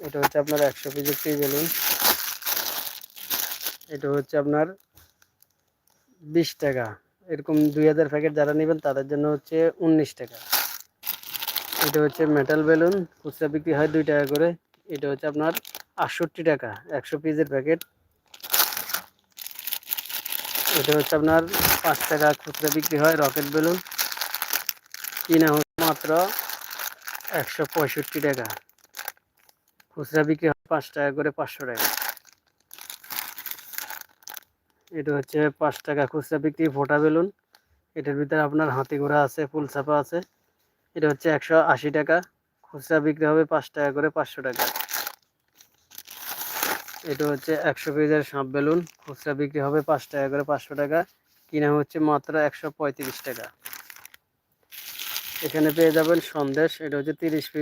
এটা হচ্ছে আপনার 100 পিসের টি বেলুন। এটা হচ্ছে আপনার 20 টাকা। এরকম 2000 প্যাকেট যারা নেবেন তাদের জন্য হচ্ছে 19 টাকা। এটা হচ্ছে মেটাল বেলুন, খুচরা বিক্রি হয় 2 টাকা করে। এটা হচ্ছে আপনার 68 টাকা, 100 পিসের প্যাকেট। এটা হচ্ছে আপনার 5 টাকা খুচরা বিক্রি হয় রকেট বেলুন, কিনা হচ্ছে মাত্র 165 টাকা, খুচরা বিক্রি হয় 5 টাকা করে, 500 টাকা। এটা হচ্ছে 5 টাকা খুচরা বিক্রি ফোটা বেলুন। এটার ভিতরে আপনার হাতি ঘোড়া আছে, ফুল ছাপা আছে। এটা হচ্ছে 180 টাকা, খুচরা বিক্রি হবে 5 টাকা করে, 500 টাকা। এটা হচ্ছে 100 পিসের সাপ বেলুন, খুচরা বিক্রি হবে 5 টাকা করে, 500 টাকা, কিনা হচ্ছে মাত্র 135 টাকা। এখানে পেয়ে যাবেন সন্দেশ, এটা হচ্ছে 30 পিস।